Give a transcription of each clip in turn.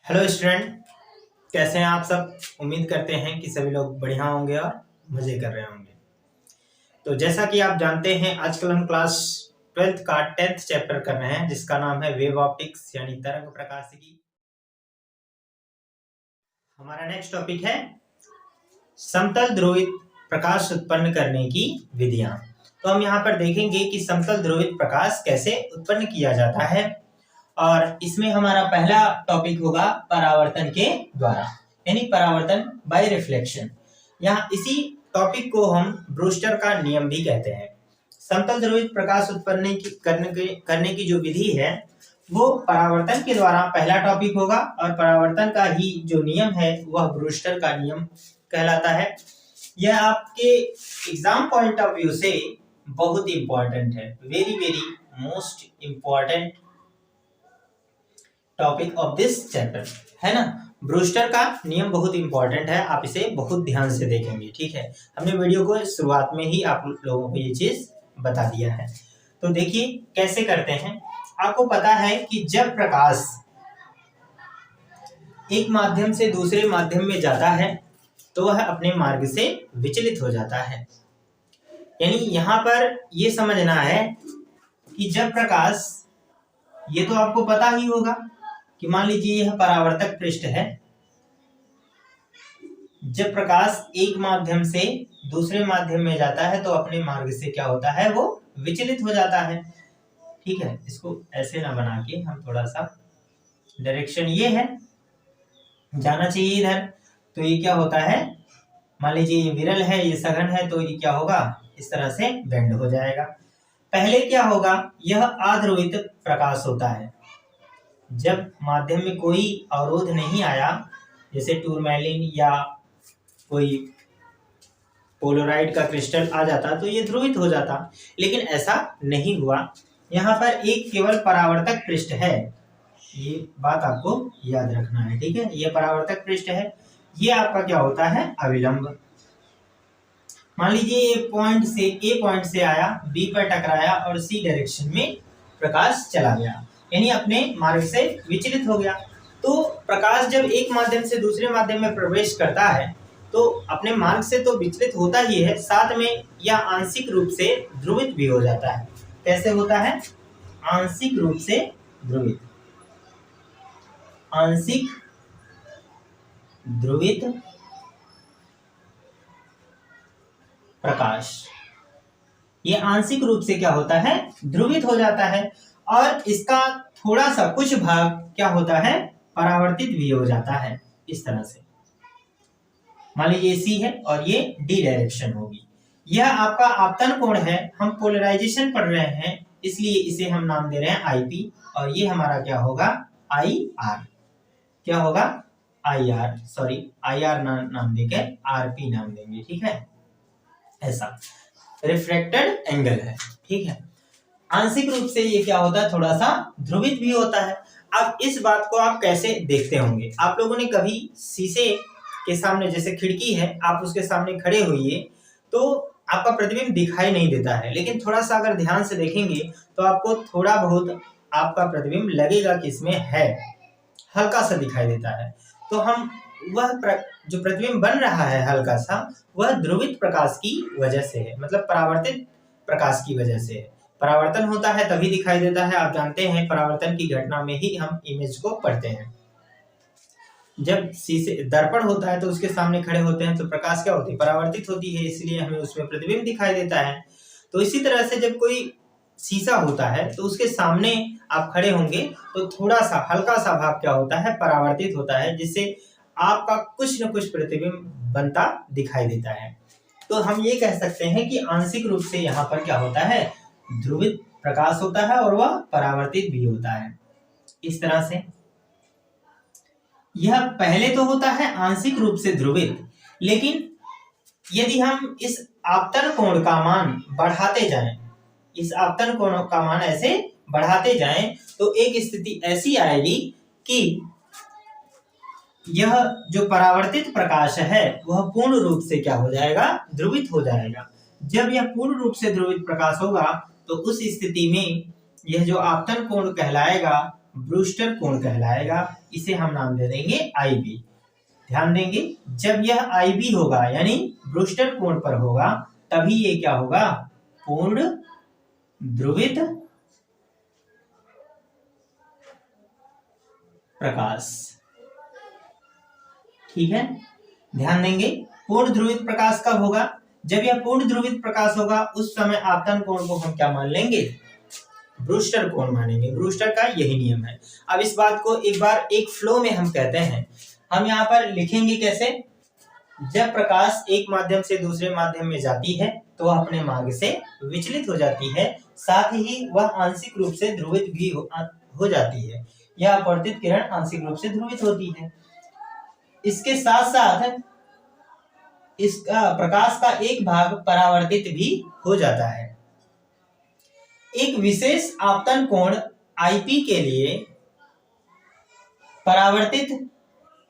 Hello student, कैसे हैं आप सब। उम्मीद करते हैं कि सभी लोग बढ़िया होंगे और मजे कर रहे होंगे। तो जैसा कि आप जानते हैं, आजकल हम क्लास 12th का 10th चैप्टर कर रहे हैं, जिसका नाम है वेव ऑप्टिक्स यानी तरंग प्रकाशिकी। हमारा नेक्स्ट टॉपिक है समतल ध्रुवित प्रकाश उत्पन्न करने की विधियां। तो हम यहाँ पर देखेंगे कि समतल ध्रुवित प्रकाश कैसे उत्पन्न किया जाता है, और इसमें हमारा पहला टॉपिक होगा परावर्तन के द्वारा, यानी परावर्तन बाय रिफ्लेक्शन। यहाँ इसी टॉपिक को हम ब्रूस्टर का नियम भी कहते हैं। समतल ध्रुवित प्रकाश उत्पन्न करने की जो विधि है वो परावर्तन के द्वारा पहला टॉपिक होगा, और परावर्तन का ही जो नियम है वह ब्रूस्टर का नियम कहलाता है। यह आपके एग्जाम पॉइंट ऑफ व्यू से बहुत इंपॉर्टेंट है, very very most important topic of this chapter है ना। ब्रूस्टर का नियम बहुत इंपॉर्टेंट है, आप इसे बहुत ध्यान से देखेंगे, ठीक है। हमने वीडियो को शुरुआत में ही आप लोगों को ये चीज बता दिया है। तो देखिए कैसे करते हैं। आपको पता है कि जब प्रकाश एक माध्यम से दूसरे माध्यम में जाता है तो वह अपने मार्ग से विचलित हो जाता है। यानी यहाँ पर ये समझना है कि जब प्रकाश, ये तो आपको पता ही होगा कि मान लीजिए यह परावर्तक पृष्ठ है। जब प्रकाश एक माध्यम से दूसरे माध्यम में जाता है तो अपने मार्ग से क्या होता है, वो विचलित हो जाता है। ठीक है, इसको ऐसे ना बना के हम थोड़ा सा, डायरेक्शन ये है, जाना चाहिए इधर, तो ये क्या होता है, मान लीजिए ये विरल है, ये सघन है, तो ये क्या होगा, इस तरह से बेंड हो जाएगा। पहले क्या होगा, यह अध्रुवित प्रकाश होता है। जब माध्यम में कोई अवरोध नहीं आया, जैसे टूरमैलिन या कोई पोलोराइड का क्रिस्टल आ जाता तो ये ध्रुवित हो जाता, लेकिन ऐसा नहीं हुआ। यहाँ पर एक केवल परावर्तक पृष्ठ है, ये बात आपको याद रखना है, ठीक है। ये परावर्तक पृष्ठ है, ये आपका क्या होता है, अविलंब। मान लीजिए ए पॉइंट से आया, बी पर टकराया और सी डायरेक्शन में प्रकाश चला गया, यानी अपने मार्ग से विचलित हो गया। तो प्रकाश जब एक माध्यम से दूसरे माध्यम में प्रवेश करता है तो अपने मार्ग से तो विचलित होता ही है, साथ में यह आंशिक रूप से ध्रुवित भी हो जाता है। कैसे होता है, आंशिक रूप से ध्रुवित। आंशिक ध्रुवित प्रकाश, ये आंशिक रूप से क्या होता है, ध्रुवित हो जाता है, और इसका थोड़ा सा कुछ भाग क्या होता है, परावर्तित भी हो जाता है, इस तरह से। मान लीजिए सी है और ये डी डायरेक्शन होगी। यह आपका आपतन कोण है, हम पोलराइजेशन पढ़ रहे हैं इसलिए इसे हम नाम दे रहे हैं आईपी, और ये हमारा क्या होगा, आई आर। क्या होगा, I R, sorry I R नाम देकर आरपी नाम देंगे, ठीक है। ऐसा रिफ्रैक्टेड एंगल है, ठीक है। आंशिक रूप से ये क्या होता है, थोड़ा सा ध्रुवित भी होता है। अब इस बात को आप कैसे देखते होंगे, आप लोगों ने कभी शीशे के सामने, जैसे खिड़की है, आप उसके सामने खड़े होइए तो आपका प्रतिबिंब दिखाई नहीं देता है, लेकिन थोड़ा सा अगर ध्यान से देखेंगे तो आपको थोड़ा बहुत आपका प्रतिबिंब लगेगा कि इसमें है, हल्का सा दिखाई देता है। तो हम जो प्रतिबिंब बन रहा है हल्का सा, वह ध्रुवित प्रकाश की वजह से है, मतलब परावर्तित प्रकाश की वजह से है। परावर्तन होता है तभी दिखाई देता है, आप जानते हैं परावर्तन की घटना में ही हम इमेज को पढ़ते हैं। जब शीशे दर्पण होता है तो उसके सामने खड़े होते हैं तो प्रकाश क्या होती है, परावर्तित होती है, इसलिए हमें उसमें प्रतिबिंब दिखाई देता है। तो इसी तरह से जब कोई शीशा होता है तो उसके सामने आप खड़े होंगे तो थोड़ा सा हल्का सा भाग क्या होता है, परावर्तित होता है, जिससे आपका कुछ न कुछ प्रतिबिंब बनता दिखाई देता है। तो हम ये कह सकते हैं कि आंशिक रूप से यहाँ पर क्या होता है, ध्रुवित प्रकाश होता है और वह परावर्तित भी होता है, इस तरह से। यह पहले तो होता है आंशिक रूप से ध्रुवित, लेकिन यदि हम इस आपतन कोण का मान बढ़ाते जाएं, इस आपतन कोण का मान ऐसे बढ़ाते जाएं तो एक स्थिति ऐसी आएगी कि यह जो परावर्तित प्रकाश है वह पूर्ण रूप से क्या हो जाएगा, ध्रुवित हो जाएगा। जब यह पूर्ण रूप से ध्रुवित प्रकाश होगा तो उस स्थिति में यह जो आपतन कोण कहलाएगा ब्रूस्टर कोण कहलाएगा। इसे हम नाम दे देंगे IB। ध्यान देंगे, जब यह IB होगा यानी ब्रूस्टर कोण पर होगा, तभी ये क्या होगा, पूर्ण ध्रुवित प्रकाश। ठीक है, ध्यान देंगे, पूर्ण ध्रुवित प्रकाश कब होगा, जब यह पूर्ण ध्रुवित प्रकाश होगा उस समय आपतन कोण को हम क्या मान लेंगे, ब्रूस्टर कोण मानेंगे। ब्रूस्टर का यही नियम है। अब इस बात को एक बार एक फ्लो में हम कहते हैं। हम यहाँ पर लिखेंगे कैसे, जब प्रकाश एक माध्यम से दूसरे माध्यम में जाती है तो वह अपने मार्ग से विचलित हो जाती है, साथ ही वह आंशिक रूप से ध्रुवित भी हो जाती है। यह अपवर्तित किरण आंशिक रूप से ध्रुवित होती है। इसके साथ साथ इसका प्रकाश का एक भाग परावर्तित भी हो जाता है। एक विशेष आपतन कोण IP के लिए परावर्तित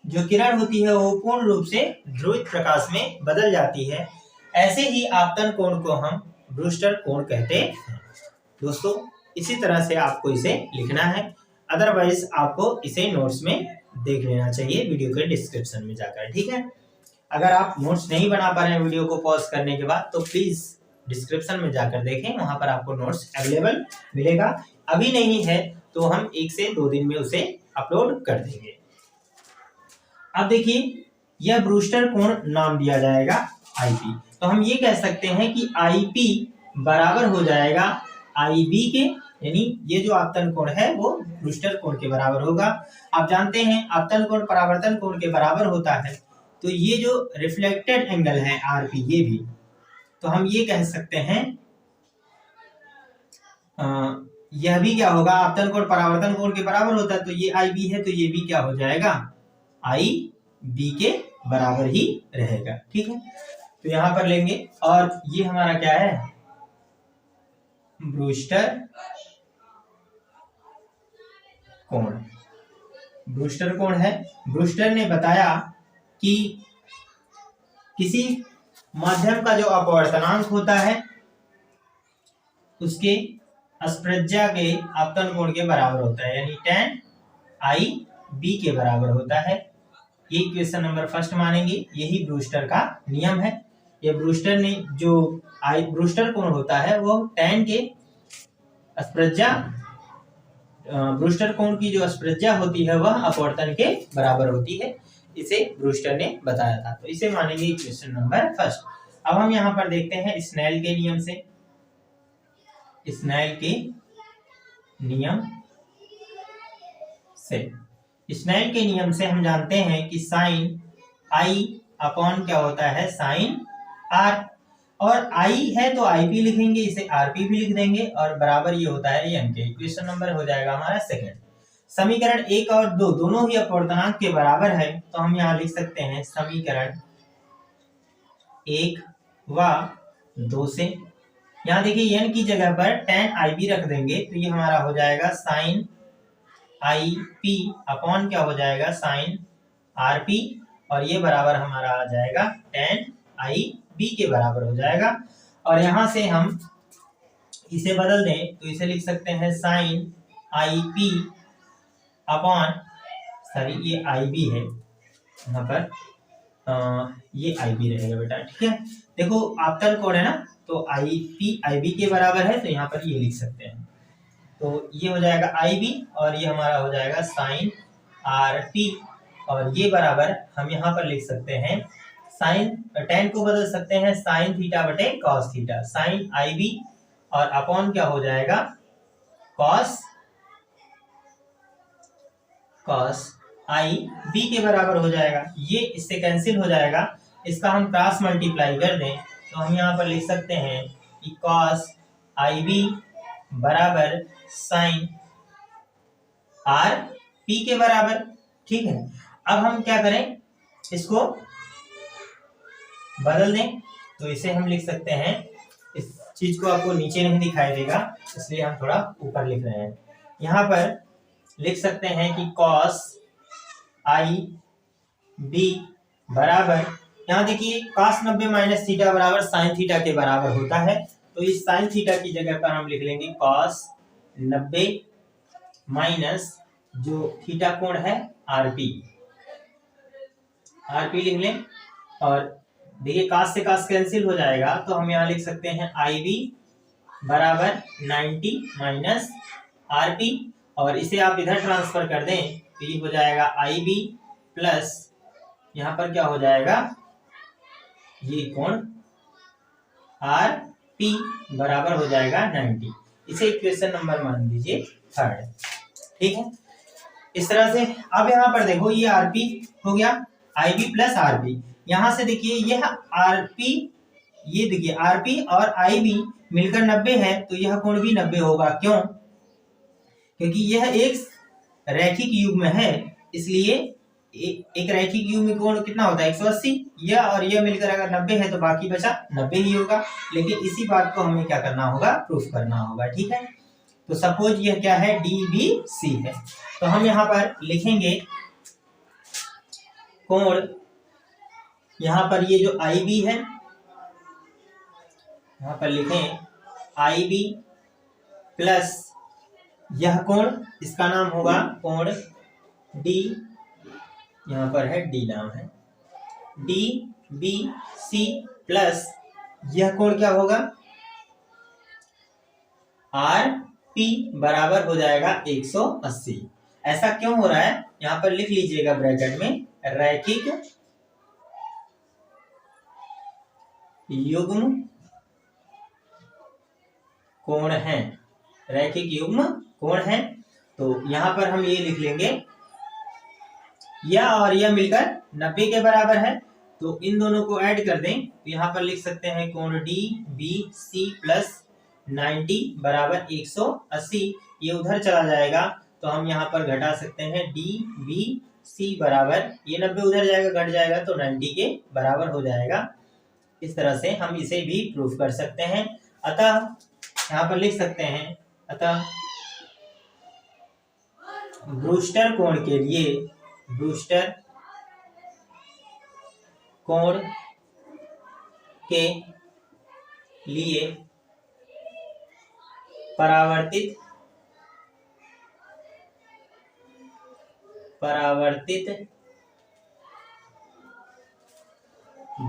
जो किरण होती है वो पूर्ण रूप से ध्रुवित प्रकाश में बदल जाती है। ऐसे ही आपतन कोण को हम ब्रूस्टर कोण कहते हैं। दोस्तों, इसी तरह से आपको इसे लिखना है, अदरवाइज आपको इसे नोट्स में देख लेना चाहिए वीडियो के डिस्क्रिप्शन में जाकर। ठीक है, अगर आप नोट्स नहीं बना पा रहे हैं वीडियो को पॉज करने के बाद, तो प्लीज डिस्क्रिप्शन में जाकर देखें, वहां पर आपको नोट्स अवेलेबल मिलेगा। अभी नहीं है तो हम 1 से 2 दिन में उसे अपलोड कर देंगे। अब देखिए, यह ब्रूस्टर कोण नाम दिया जाएगा IP। तो हम ये कह सकते हैं कि IP बराबर हो जाएगा IB के, यानी ये जो आपतन कोण है वो ब्रूस्टर कोण के बराबर होगा। आप जानते हैं आपतन कोण परावर्तन कोण के बराबर होता है, तो ये जो रिफ्लेक्टेड एंगल है RP, ये भी, तो हम ये कह सकते हैं यह भी क्या होगा, आपतन कोण परावर्तन कोण के बराबर होता है, तो ये IB है, तो ये भी क्या हो जाएगा, IB के बराबर ही रहेगा। ठीक है, तो यहां पर लेंगे, और ये हमारा क्या है, ब्रूस्टर कोण। ब्रूस्टर कोण है। ब्रूस्टर ने बताया कि किसी माध्यम का जो अपवर्तनांक होता है उसके अस्प्रज्ञा के आपतन कोण के बराबर होता है, यानी tan IB के बराबर होता है। ये क्वेश्चन नंबर 1 मानेंगे, यही ब्रूस्टर का नियम है। ये ब्रूस्टर ने जो ब्रूस्टर कोण होता है वो tan के अस्प्रज्ञा, ब्रूस्टर कोण की जो अस्प्रज्ञा होती है वह अपवर्तन के बराबर होती है, इसे ब्रूस्टर ने बताया था। तो इसे मानेंगे क्वेश्चन नंबर 1। अब हम यहाँ पर देखते हैं स्नेल के नियम से। स्नेल के नियम से, स्नेल के नियम से हम जानते हैं कि साइन I अपॉन क्या होता है, साइन R, और I है तो IP लिखेंगे, इसे RP भी लिख देंगे, और बराबर ये होता है M के। क्वेश्चन नंबर हो जाएगा हमारा 2। समीकरण 1 और 2 दोनों ही अपवर्तनांक के बराबर है, तो हम यहाँ लिख सकते हैं समीकरण 1 व 2 से। यहाँ देखिए n की जगह पर tan IB रख देंगे, तो ये हमारा हो जाएगा साइन IP अपॉन क्या हो जाएगा, साइन RP, और ये बराबर हमारा आ जाएगा tan IB के बराबर हो जाएगा। और यहाँ से हम इसे बदल दें तो इसे लिख सकते हैं साइन IP अपॉन, सॉरी ये IB है यहाँ पर, ये IB रहेगा बेटा। ठीक है, देखो आपतन कोण है ना, तो IP IB के बराबर है, तो यहाँ पर ये लिख सकते हैं। तो ये हो जाएगा IB, और ये हमारा हो जाएगा साइन RP, और ये बराबर हम यहाँ पर लिख सकते हैं साइन, tan को बदल सकते हैं साइन थीटा बटे कॉस थीटा, साइन IB, और अपॉन क्या हो जाएगा, कॉस IB के बराबर हो जाएगा। ये इससे कैंसिल हो जाएगा, इसका हम क्रॉस मल्टीप्लाई कर दें तो हम यहाँ पर लिख सकते हैं कि कॉस IB बराबर साइन RP के बराबर। ठीक है, अब हम क्या करें, इसको बदल दें, तो इसे हम लिख सकते हैं, इस चीज को आपको नीचे नहीं दिखाई देगा इसलिए हम थोड़ा ऊपर लिख रहे हैं। यहाँ पर लिख सकते हैं कि cos IB बराबर, यहाँ देखिए cos 90 माइनस थीटा बराबर साइन थीटा के बराबर होता है, तो इस साइन थीटा की जगह पर हम लिख लेंगे cos 90 माइनस जो थीटा कोण है आरपी, आरपी लिख लें। और देखिए कास से कास कैंसिल हो जाएगा, तो हम यहाँ लिख सकते हैं आई बी बराबर 90 माइनस आरपी, और इसे आप इधर ट्रांसफर कर दें तो ये हो जाएगा आई बी प्लस यहाँ पर क्या हो जाएगा, ये कोण आर पी बराबर हो जाएगा 90। इसे इक्वेशन नंबर मान लीजिए 3। ठीक है, इस तरह से। अब यहाँ पर देखो ये आरपी हो गया, आई बी प्लस आरपी। यहाँ से देखिए यह आरपी, ये देखिए आरपी और आई बी मिलकर 90 है, तो यह कोण भी 90 होगा। क्यों? क्योंकि यह एक रैखिक युग्म है, इसलिए एक रैखिक युग्म में कोण कितना होता है 180। यह और यह मिलकर अगर 90 है तो बाकी बचा 90 ही होगा। लेकिन इसी बात को हमें क्या करना होगा, प्रूफ करना होगा। ठीक है, तो सपोज यह क्या है, डी बी सी है, तो हम यहाँ पर लिखेंगे कोण, यहाँ पर ये जो आई बी है, यहाँ पर लिखें आई बी प्लस यह कोण, इसका नाम होगा कोण डी, यहाँ पर है डी नाम है, डी बी सी प्लस यह कोण क्या होगा, आर पी बराबर हो जाएगा 180। ऐसा क्यों हो रहा है, यहाँ पर लिख लीजिएगा ब्रैकेट में, रैखिक युग्म कोण है, रैखिक युग्म कोण है। तो यहाँ पर हम ये लिख लेंगे, यह और यह मिलकर 90 के बराबर है, तो इन दोनों को ऐड कर दें तो यहाँ पर लिख सकते हैं कोण डी बी सी प्लस 90 बराबर 180। ये उधर चला जाएगा तो हम यहाँ पर घटा सकते हैं, डी बी सी बराबर, ये 90 उधर जाएगा घट जाएगा तो 90 के बराबर हो जाएगा। इस तरह से हम इसे भी प्रूफ कर सकते हैं। अतः यहाँ पर लिख सकते हैं, अतः ब्रूस्टर कोण के लिए, ब्रूस्टर कोण के लिए परावर्तित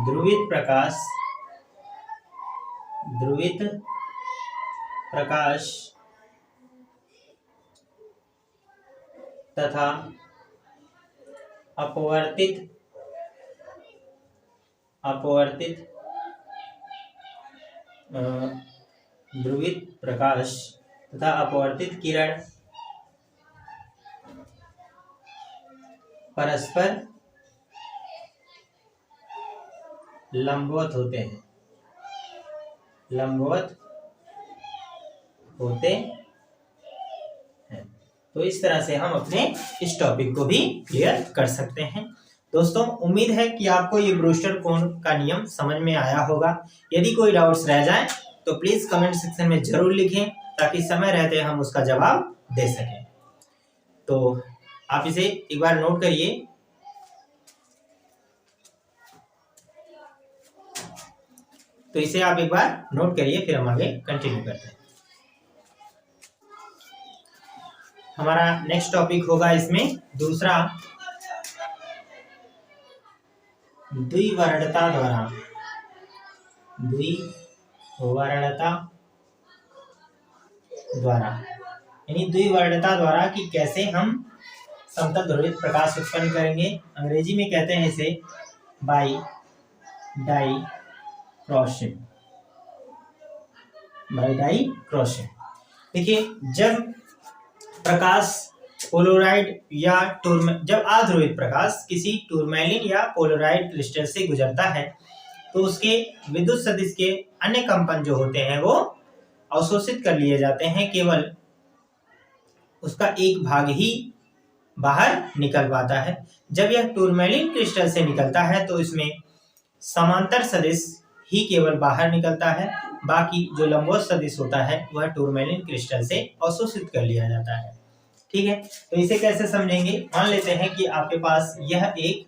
ध्रुवित प्रकाश तथा अपवर्तित ध्रुवित प्रकाश तथा अपवर्तित किरण परस्पर लंबवत होते हैं, तो इस तरह से हम अपने इस टॉपिक को भी क्लियर कर सकते हैं। दोस्तों, उम्मीद है कि आपको ये ब्रूस्टर कोण का नियम समझ में आया होगा। यदि कोई डाउट्स रह जाए तो प्लीज कमेंट सेक्शन में जरूर लिखें, ताकि समय रहते हम उसका जवाब दे सकें। तो आप इसे एक बार नोट करिए। तो इसे आप एक बार नोट करिए, फिर हम आगे कंटिन्यू करते हैं। हमारा नेक्स्ट टॉपिक होगा इसमें दूसरा, द्विवर्णता द्वारा यानी द्विवर्णता द्वारा कि कैसे हम समतल ध्रुवित प्रकाश उत्पन्न करेंगे। अंग्रेजी में कहते हैं इसे बाई डाई क्रॉसिंग। देखिए, जब प्रकाश पोलराइड या जब अध्रुवित प्रकाश किसी टूरमैलिन या पोलराइड क्रिस्टल से गुजरता है तो उसके विद्युत सदिश के अन्य कंपन जो होते हैं वो अवशोषित कर लिए जाते हैं, केवल उसका एक भाग ही बाहर निकल पाता है। जब यह टूरमैलिन क्रिस्टल से निकलता है तो इसमें समांतर सदिश ही केवल बाहर निकलता है, बाकी जो लंबवत सदिश होता है वह टूरमैलिन क्रिस्टल से अवशोषित कर लिया जाता है। ठीक है, तो इसे कैसे समझेंगे। मान लेते हैं कि आपके पास यह एक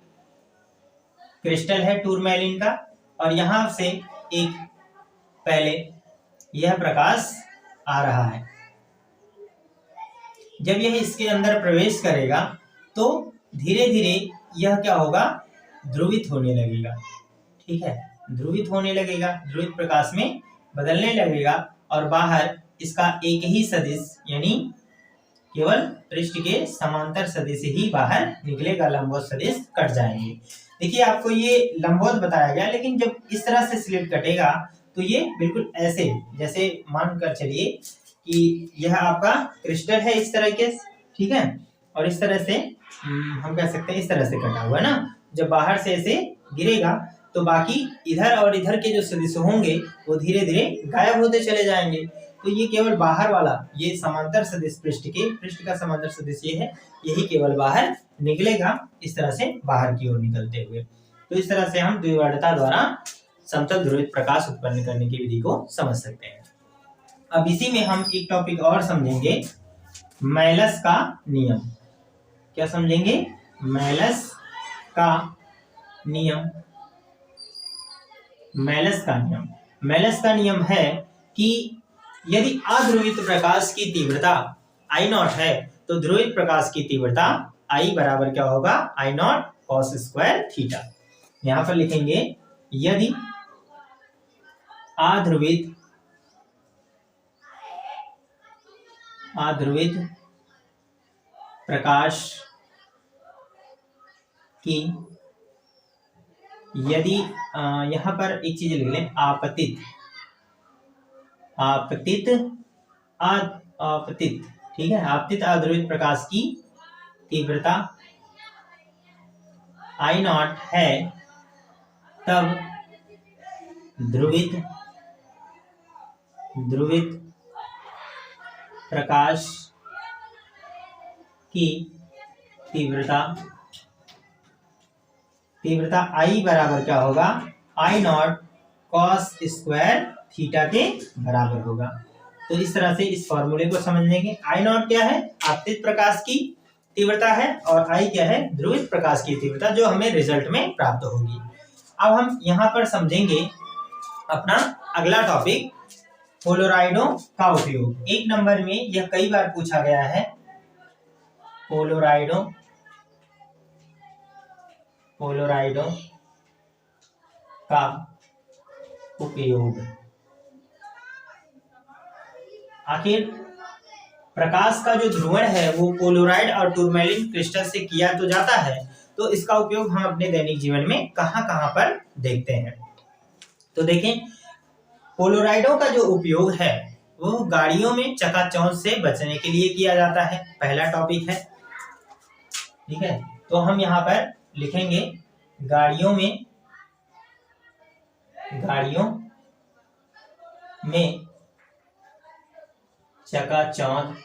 क्रिस्टल है टूरमैलिन का, और यहां से एक पहले यह प्रकाश आ रहा है। जब यह इसके अंदर प्रवेश करेगा तो धीरे धीरे यह क्या होगा, ध्रुवित होने लगेगा। ठीक है, ध्रुवित होने लगेगा, ध्रुवित प्रकाश में बदलने लगेगा और बाहर इसका एक ही सदिश यानी केवल पृष्ठ के समांतर सदिश ही बाहर निकलेगा, लंबवत सदिश कट जाएंगे। देखिए आपको ये लंबवत बताया गया, लेकिन जब इस तरह से स्लिट कटेगा तो ये बिल्कुल ऐसे, जैसे मानकर चलिए कि यह आपका क्रिस्टल है इस तरह के, ठीक है, और इस तरह से हम कह सकते हैं इस तरह से कटा हुआ है ना। जब बाहर से ऐसे गिरेगा तो बाकी इधर और इधर के जो सदिश होंगे वो धीरे धीरे गायब होते चले जाएंगे। तो ये केवल बाहर वाला, ये समांतर सदिश पृष्ठ का समांतर सदिश ये है, यही केवल बाहर निकलेगा इस तरह से बाहर की ओर निकलते हुए। तो इस तरह से हम द्विवर्णता द्वारा समतल ध्रुवित प्रकाश उत्पन्न करने की विधि को समझ सकते हैं। अब इसी में हम एक टॉपिक और समझेंगे, मैलस का नियम। क्या समझेंगे? मैलस का नियम। मैलस का नियम, मैलस का नियम है कि यदि अध्रुवित प्रकाश की तीव्रता I0 है तो ध्रुवित प्रकाश की तीव्रता I बराबर क्या होगा, I0 cos स्क्वायर थीटा। यहां पर लिखेंगे यदि अध्रुवित प्रकाश की, यदि यहां पर एक चीज लिख लें, आपतित, ठीक है, आपतित अध्रुवित प्रकाश की तीव्रता I0 है, तब ध्रुवित प्रकाश की तीव्रता I बराबर क्या होगा, I0 cos स्क्वायर थीटा के बराबर होगा। तो इस तरह से इस फॉर्मूले को समझ लेंगे। I0 क्या है, आपतित प्रकाश की तीव्रता है, और I क्या है, ध्रुवित प्रकाश की तीव्रता, जो हमें रिजल्ट में प्राप्त होगी। अब हम यहाँ पर समझेंगे अपना अगला टॉपिक, पोलोराइडों का उपयोग। 1 नंबर में यह कई बार पूछा गया है, पोलोराइडों का उपयोग। आखिर प्रकाश का जो ध्रुवण है वो पोलोराइड और टूरमैलिन क्रिस्टल से किया तो जाता है, तो इसका उपयोग हम अपने दैनिक जीवन में कहां-कहां पर देखते हैं। तो देखें, पोलोराइडों का जो उपयोग है वो गाड़ियों में चकाचौंध से बचने के लिए किया जाता है, पहला टॉपिक है। ठीक है, तो हम यहाँ पर लिखेंगे गाड़ियों में चकाचौंध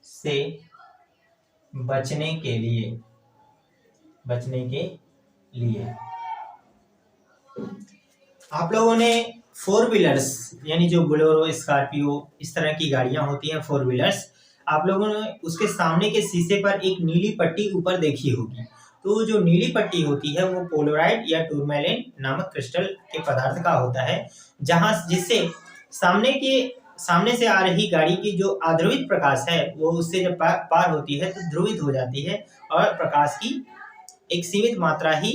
से बचने के लिए आप लोगों ने 4 व्हीलर्स यानी जो बोलेरो, स्कॉर्पियो, इस तरह की गाड़ियां होती हैं 4 व्हीलर्स, आप लोगों ने उसके सामने के शीशे पर एक नीली पट्टी ऊपर देखी होगी। तो जो नीली पट्टी होती है वो पोलोराइड या टूरमैलिन नामक क्रिस्टल के पदार्थ का होता है, जिससे सामने से आ रही गाड़ी की जो अध्रुवित प्रकाश है वो उससे जब पार होती है तो ध्रुवित हो जाती है, और प्रकाश की एक सीमित मात्रा ही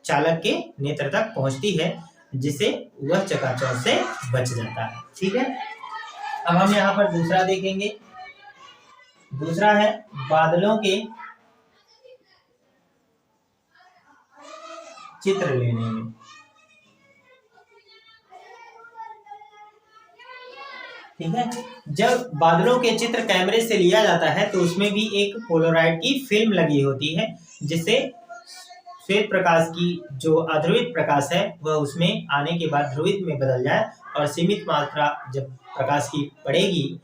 चालक के नेत्र तक पहुंचती है, जिससे वह चकाचौंध से बच जाता है। ठीक है, अब हम यहाँ पर दूसरा देखेंगे। दूसरा है बादलों के चित्र लेने में। ठीक है, जब बादलों के चित्र कैमरे से लिया जाता है तो उसमें भी एक पोलोराइड की फिल्म लगी होती है, जिससे श्वेत प्रकाश की जो अध्रुवित प्रकाश है वह उसमें आने के बाद ध्रुवित में बदल जाए, और सीमित मात्रा जब प्रकाश की पड़ेगी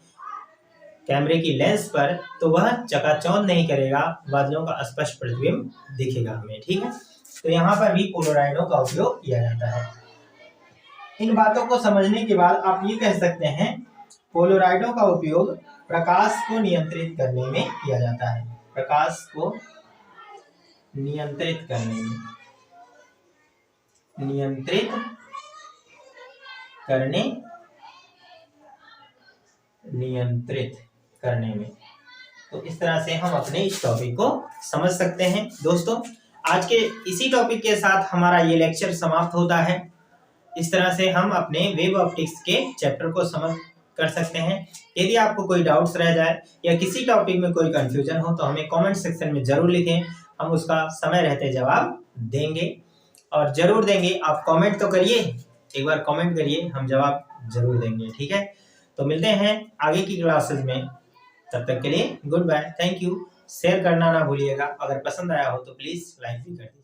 कैमरे की लेंस पर तो वह चकाचौंध नहीं करेगा, बादलों का स्पष्ट प्रतिबिंब दिखेगा हमें। ठीक है, तो यहाँ पर भी पोलोराइडों का उपयोग किया जाता है। इन बातों को समझने के बाद आप ये कह सकते हैं पोलोराइडों का उपयोग प्रकाश को नियंत्रित करने में किया जाता है। प्रकाश को नियंत्रित करने नियंत्रित करने में। तो इस तरह से हम अपने इस टॉपिक को समझ सकते हैं। दोस्तों, आज के इसी टॉपिक के साथ हमारा ये लेक्चर समाप्त होता है। इस तरह से हम अपने वेब ऑप्टिक्स के चैप्टर को समझ कर सकते हैं। यदि आपको कोई डाउट्स रह जाए या किसी टॉपिक में कोई कंफ्यूजन हो तो हमें कमेंट सेक्शन में जरूर लिखें, हम उसका समय रहते जवाब देंगे और जरूर देंगे। आप कमेंट तो करिए, एक बार कमेंट करिए, हम जवाब जरूर देंगे। ठीक है, तो मिलते हैं आगे की क्लासेस में। तब तक के लिए goodbye, thank you. Share करना ना भूलिएगा, अगर पसंद आया हो तो प्लीज लाइक भी कर दीजिए।